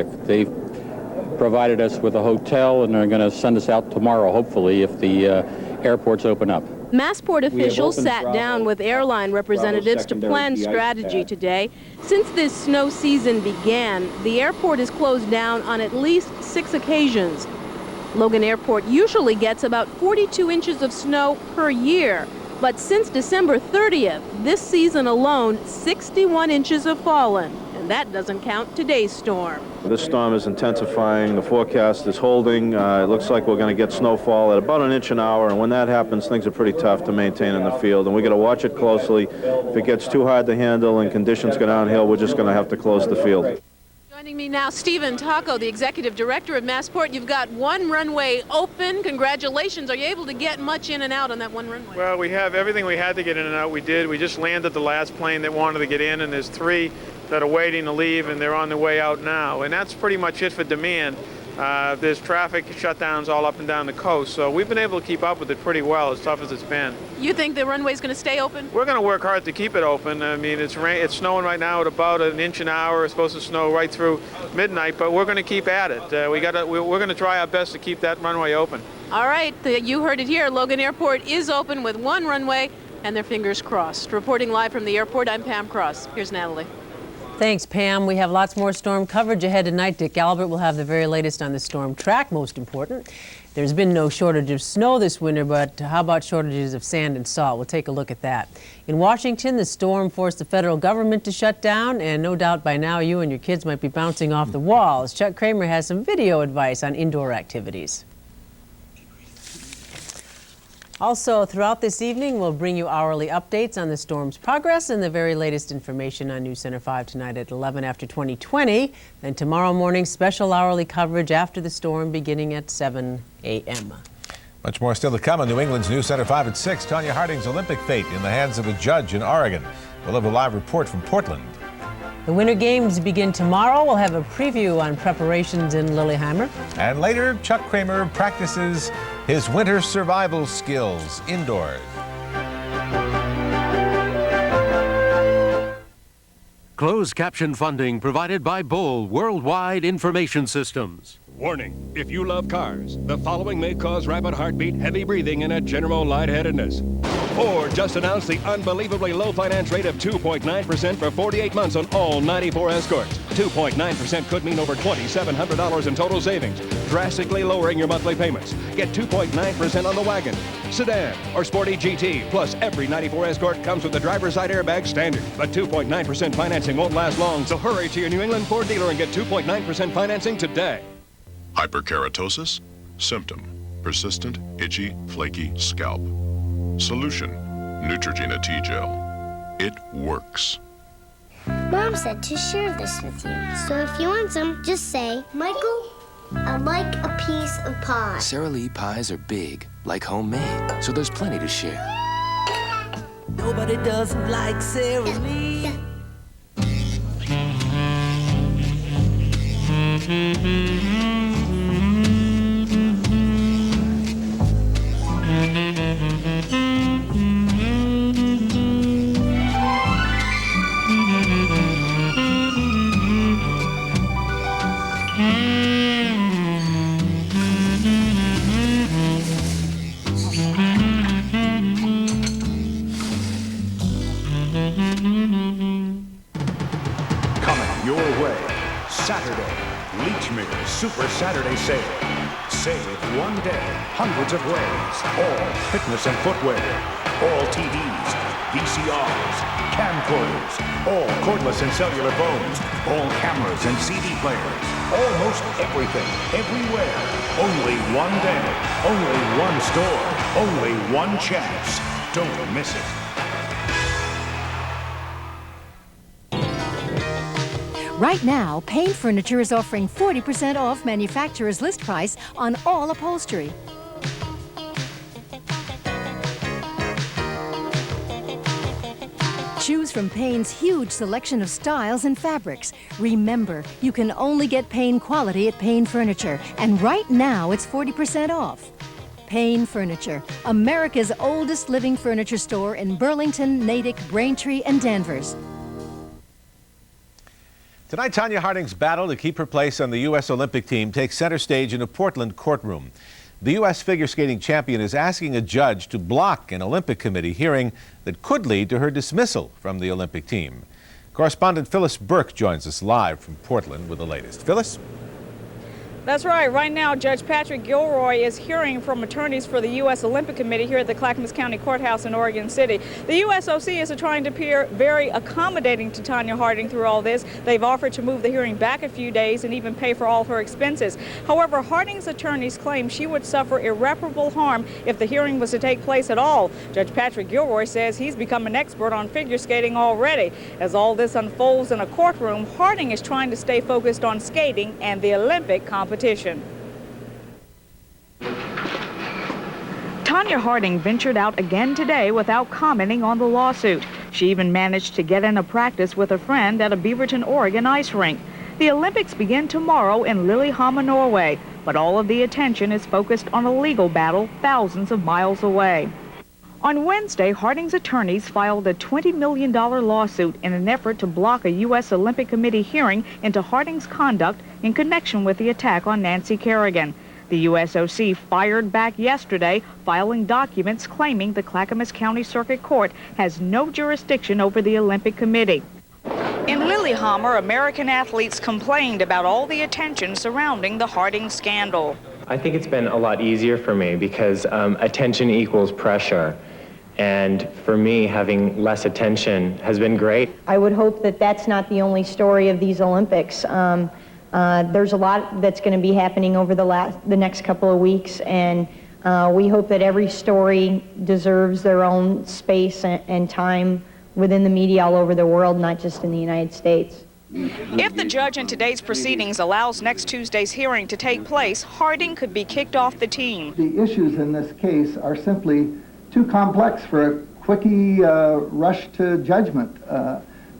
traffic. They've provided us with a hotel, and they're going to send us out tomorrow, hopefully, if the airports open up. Massport officials sat down with airline representatives to plan strategy today. Since this snow season began, the airport is closed down on at least 6 occasions. Logan Airport usually gets about 42 inches of snow per year. But since December 30th, this season alone, 61 inches have fallen. And that doesn't count today's storm. This storm is intensifying. The forecast is holding. It looks like we're going to get snowfall at about 1 inch an hour. And when that happens, things are pretty tough to maintain in the field. And we got to watch it closely. If it gets too hard to handle and conditions go downhill, we're just going to have to close the field. Joining me now, Stephen Taco, the executive director of Massport. You've got one runway open. Congratulations. Are you able to get much in and out on that one runway? Well, we have everything we had to get in and out. We did. We just landed the last plane that wanted to get in, and there's 3 that are waiting to leave, and they're on their way out now. And that's pretty much it for demand. There's traffic shutdowns all up and down the coast, so we've been able to keep up with it pretty well, as tough as it's been. You think the runway's going to stay open? We're going to work hard to keep it open. I mean, it's snowing right now at about 1 inch an hour. It's supposed to snow right through midnight, but we're going to keep at it. We're going to try our best to keep that runway open. All right, you heard it here. Logan Airport is open with 1 runway, and their fingers crossed. Reporting live from the airport, I'm Pam Cross. Here's Natalie. Thanks, Pam. We have lots more storm coverage ahead tonight. Dick Albert will have the very latest on the storm track, most important. There's been no shortage of snow this winter, but how about shortages of sand and salt? We'll take a look at that. In Washington, the storm forced the federal government to shut down, and no doubt by now you and your kids might be bouncing off the walls. Chuck Kramer has some video advice on indoor activities. Also, throughout this evening, we'll bring you hourly updates on the storm's progress and the very latest information on News Center 5 tonight at 11 after 2020. Then tomorrow morning, special hourly coverage after the storm beginning at 7 a.m. Much more still to come on New England's News Center 5 at 6. Tanya Harding's Olympic fate in the hands of a judge in Oregon. We'll have a live report from Portland. The Winter Games begin tomorrow. We'll have a preview on preparations in Lillehammer. And later, Chuck Kramer practices his winter survival skills indoors. Closed caption funding provided by Bull Worldwide Information Systems. Warning, if you love cars, the following may cause rapid heartbeat, heavy breathing, and a general lightheadedness. Ford just announced the unbelievably low finance rate of 2.9% for 48 months on all 94 Escorts. 2.9% could mean over $2,700 in total savings, drastically lowering your monthly payments. Get 2.9% on the wagon, sedan, or sporty GT. Plus, every 94 Escort comes with a driver's side airbag standard. But 2.9% financing won't last long, so hurry to your New England Ford dealer and get 2.9% financing today. Hyperkeratosis? Symptom: persistent, itchy, flaky scalp. Solution: Neutrogena T-Gel. It works. Mom said to share this with you. So if you want some, just say, Michael, I'd like a piece of pie. Sara Lee pies are big, like homemade, so there's plenty to share. Nobody doesn't like Sara Lee. Coming your way, Saturday, Leechmere Super Saturday Sale. Save one day, hundreds of ways, all fitness and footwear, all TVs, VCRs, camcorders, all cordless and cellular phones, all cameras and CD players, almost everything, everywhere. Only one day, only one store, only one chance. Don't miss it. Right now, Payne Furniture is offering 40% off manufacturer's list price on all upholstery. Choose from Payne's huge selection of styles and fabrics. Remember, you can only get Payne quality at Payne Furniture, and right now it's 40% off. Payne Furniture, America's oldest living furniture store in Burlington, Natick, Braintree, and Danvers. Tonight, Tanya Harding's battle to keep her place on the U.S. Olympic team takes center stage in a Portland courtroom. The U.S. figure skating champion is asking a judge to block an Olympic Committee hearing that could lead to her dismissal from the Olympic team. Correspondent Phyllis Burke joins us live from Portland with the latest. Phyllis? That's right. Right now, Judge Patrick Gilroy is hearing from attorneys for the U.S. Olympic Committee here at the Clackamas County Courthouse in Oregon City. The USOC is trying to appear very accommodating to Tanya Harding through all this. They've offered to move the hearing back a few days and even pay for all her expenses. However, Harding's attorneys claim she would suffer irreparable harm if the hearing was to take place at all. Judge Patrick Gilroy says he's become an expert on figure skating already. As all this unfolds in a courtroom, Harding is trying to stay focused on skating and the Olympic competition. Tanya Harding ventured out again today without commenting on the lawsuit. She even managed to get in a practice with a friend at a Beaverton, Oregon ice rink. The Olympics begin tomorrow in Lillehammer, Norway, but all of the attention is focused on a legal battle thousands of miles away. On Wednesday, Harding's attorneys filed a $20 million lawsuit in an effort to block a U.S. Olympic Committee hearing into Harding's conduct in connection with the attack on Nancy Kerrigan. The USOC fired back yesterday, filing documents claiming the Clackamas County Circuit Court has no jurisdiction over the Olympic Committee. In Lillehammer, American athletes complained about all the attention surrounding the Harding scandal. I think it's been a lot easier for me because attention equals pressure. And for me, having less attention has been great. I would hope that that's not the only story of these Olympics. There's a lot that's going to be happening over the next couple of weeks, and we hope that every story deserves their own space and time within the media all over the world, not just in the United States. If the judge in today's proceedings allows next Tuesday's hearing to take place, Harding could be kicked off the team. The issues in this case are simply too complex for a quickie rush to judgment.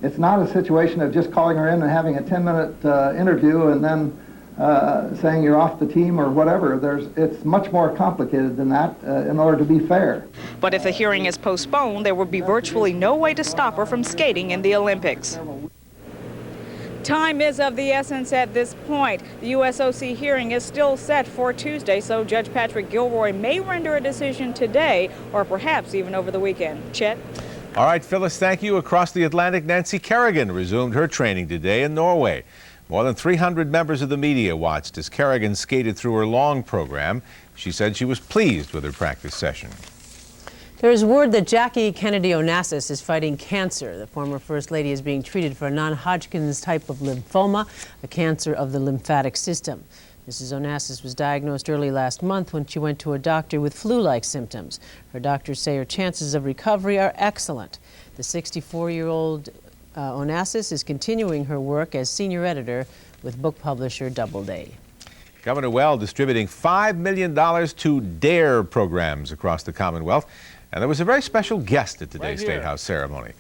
It's not a situation of just calling her in and having a 10-minute interview and then saying you're off the team or whatever. It's much more complicated than that in order to be fair. But if the hearing is postponed, there would be virtually no way to stop her from skating in the Olympics. Time is of the essence at this point. The USOC hearing is still set for Tuesday, so Judge Patrick Gilroy may render a decision today or perhaps even over the weekend. Chet? All right, Phyllis, thank you. Across the Atlantic, Nancy Kerrigan resumed her training today in Norway. More than 300 members of the media watched as Kerrigan skated through her long program. She said she was pleased with her practice session. There is word that Jackie Kennedy Onassis is fighting cancer. The former First Lady is being treated for a non-Hodgkin's type of lymphoma, a cancer of the lymphatic system. Mrs. Onassis was diagnosed early last month when she went to a doctor with flu-like symptoms. Her doctors say her chances of recovery are excellent. The 64-year-old Onassis is continuing her work as senior editor with book publisher Doubleday. Governor Well distributing $5 million to DARE programs across the Commonwealth. And there was a very special guest at today's State House ceremony.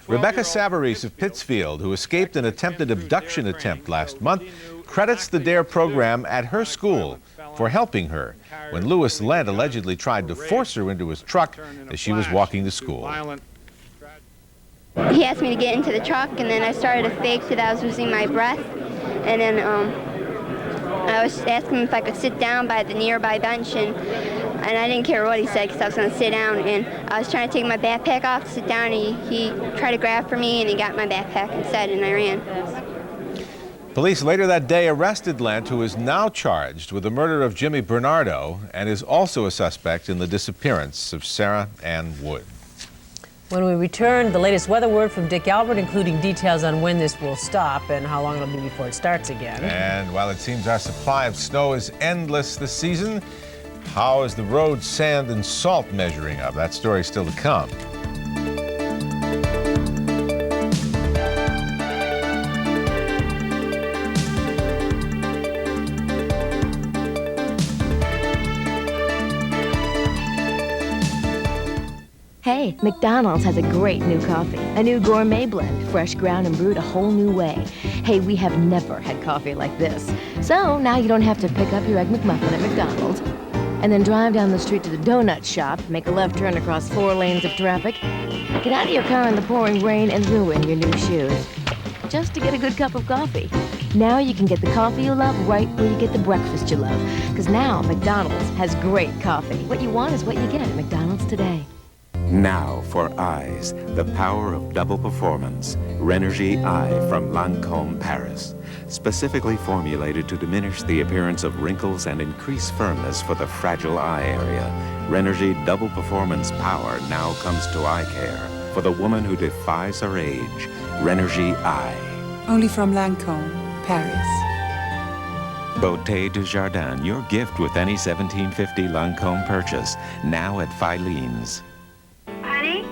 Rebecca Savarese of Pittsfield, who escaped an attempted abduction attempt last month, credits the DARE program at her school for helping her when Lewis Lent allegedly tried to force her into his truck as she was walking to school. He asked me to get into the truck, and then I started to fake that I was losing my breath. And then I was asking him if I could sit down by the nearby bench, and I didn't care what he said because I was going to sit down. And I was trying to take my backpack off to sit down, and he tried to grab for me, and he got my backpack instead, and I ran. Police later that day arrested Lent, who is now charged with the murder of Jimmy Bernardo and is also a suspect in the disappearance of Sarah Ann Wood. When we return, the latest weather word from Dick Albert, including details on when this will stop and how long it'll be before it starts again. And while it seems our supply of snow is endless this season, how is the road sand and salt measuring up? That story's still to come. Hey, McDonald's has a great new coffee. A new gourmet blend, fresh ground and brewed a whole new way. Hey, we have never had coffee like this. So now you don't have to pick up your Egg McMuffin at McDonald's and then drive down the street to the donut shop, make a left turn across 4 lanes of traffic, get out of your car in the pouring rain and ruin your new shoes. just to get a good cup of coffee. Now you can get the coffee you love right where you get the breakfast you love. Because now McDonald's has great coffee. What you want is what you get at McDonald's today. Now for eyes, the power of double performance. Rénergie Eye from Lancôme, Paris. Specifically formulated to diminish the appearance of wrinkles and increase firmness for the fragile eye area. Rénergie Double Performance Power now comes to eye care for the woman who defies her age. Rénergie Eye. Only from Lancôme, Paris. Beauté du Jardin, your gift with any 1750 Lancôme purchase. Now at Filene's. Honey,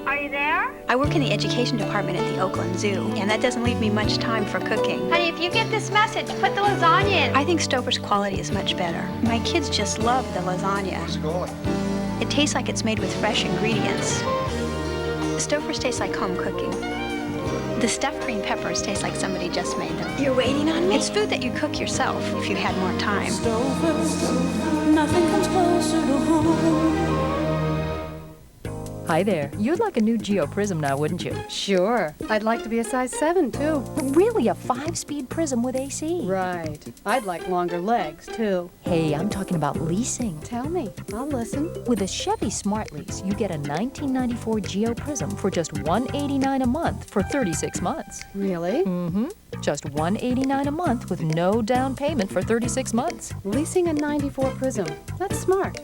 are you there? I work in the education department at the Oakland Zoo, and that doesn't leave me much time for cooking. Honey, if you get this message, put the lasagna in. I think Stouffer's quality is much better. My kids just love the lasagna. It tastes like it's made with fresh ingredients. Stouffer's tastes like home cooking. The stuffed green peppers taste like somebody just made them. You're waiting on me? It's food that you cook yourself if you had more time. Nothing comes closer to home. Hi there. You'd like a new Geo Prism now, wouldn't you? Sure. I'd like to be a size 7, too. Really, a 5-speed Prism with AC? Right. I'd like longer legs, too. Hey, I'm talking about leasing. Tell me. I'll listen. With a Chevy Smart Lease, you get a 1994 Geo Prism for just $189 a month for 36 months. Really? Mm-hmm. Just $189 a month with no down payment for 36 months. Leasing a 94 Prism. That's smart.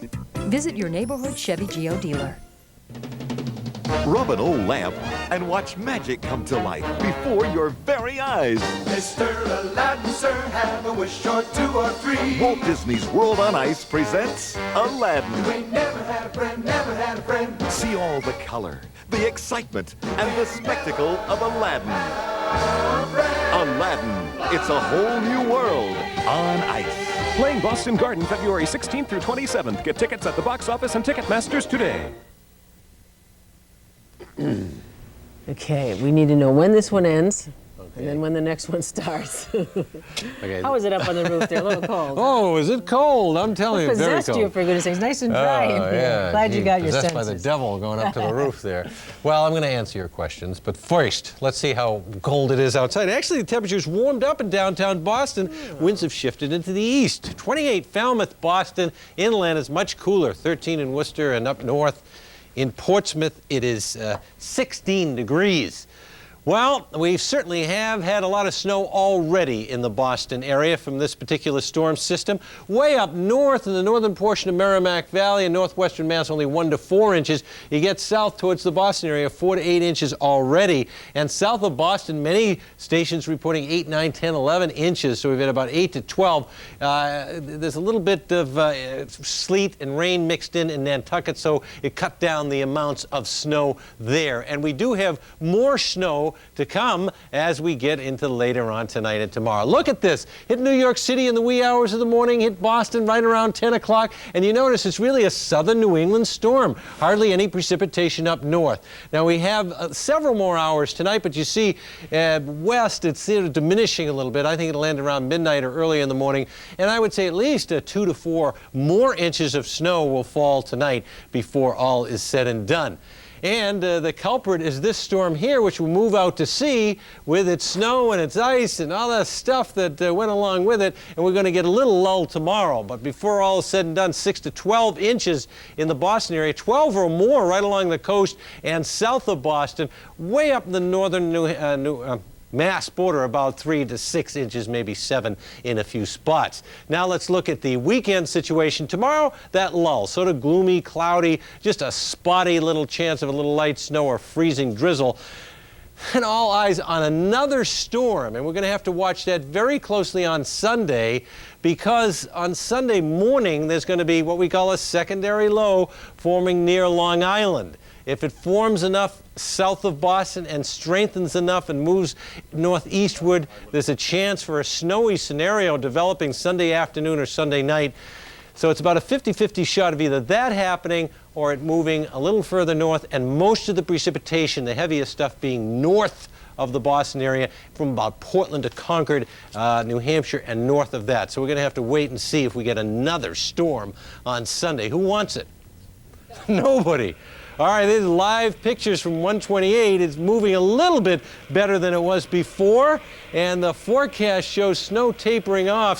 Visit your neighborhood Chevy Geo dealer. Rub an old lamp and watch magic come to life before your very eyes. Mr. Aladdin, sir, have a wish or 2 or 3. Walt Disney's World on Ice presents Aladdin. You ain't never had a friend, never had a friend. See all the color, the excitement, and the spectacle of Aladdin. Aladdin, it's a whole new world on ice. Playing Boston Garden February 16th through 27th. Get tickets at the box office and Ticketmasters today. Okay, we need to know when this one ends, and then when the next one starts. Okay. How is it up on the roof there? A little cold. Oh, is it cold? I'm telling you, What very possessed cold. you, for goodness sakes? Nice and dry in here. Yeah, Glad you got your possessed senses. by the devil going up to the roof there. Well, I'm going to answer your questions, but first, let's see how cold it is outside. Actually, the temperature's warmed up in downtown Boston. Winds have shifted into the east. 28 Falmouth, Boston. Inland is much cooler. 13 in Worcester and up north. In Portsmouth, it is 16 degrees. Well, we certainly have had a lot of snow already in the Boston area from this particular storm system. Way up north in the northern portion of Merrimack Valley and northwestern Mass, only 1 to 4 inches. You get south towards the Boston area, 4 to 8 inches already. And south of Boston, many stations reporting 8, 9, 10, 11 inches. So we've had about 8 to 12. There's a little bit of sleet and rain mixed in Nantucket, so it cut down the amounts of snow there. And we do have more snow to come as we get into later on tonight and tomorrow. Look at this. Hit New York City in the wee hours of the morning, hit Boston right around 10 o'clock, and you notice it's really a southern New England storm. Hardly any precipitation up north. Now we have several more hours tonight, but you see west, it's sort of diminishing a little bit. I think it'll end around midnight or early in the morning, and I would say at least 2 to 4 more inches of snow will fall tonight before all is said and done. And the culprit is this storm here, which will move out to sea with its snow and its ice and all that stuff that went along with it. And we're going to get a little lull tomorrow. But before all is said and done, 6 to 12 inches in the Boston area, 12 or more right along the coast and south of Boston, way up in the northern Mass border, about 3 to 6 inches, maybe 7 in a few spots. Now let's look at the weekend situation. Tomorrow, that lull, sort of gloomy, cloudy, just a spotty little chance of a little light snow or freezing drizzle. And all eyes on another storm, and we're going to have to watch that very closely on Sunday, because on Sunday morning there's going to be what we call a secondary low forming near Long Island. If it forms enough south of Boston and strengthens enough and moves northeastward, there's a chance for a snowy scenario developing Sunday afternoon or Sunday night. So it's about a 50-50 shot of either that happening or it moving a little further north, and most of the precipitation, the heaviest stuff, being north of the Boston area, from about Portland to Concord, New Hampshire, and north of that. So we're going to have to wait and see if we get another storm on Sunday. Who wants it? Nobody. All right, these are live pictures from 128. It's moving a little bit better than it was before, and the forecast shows snow tapering off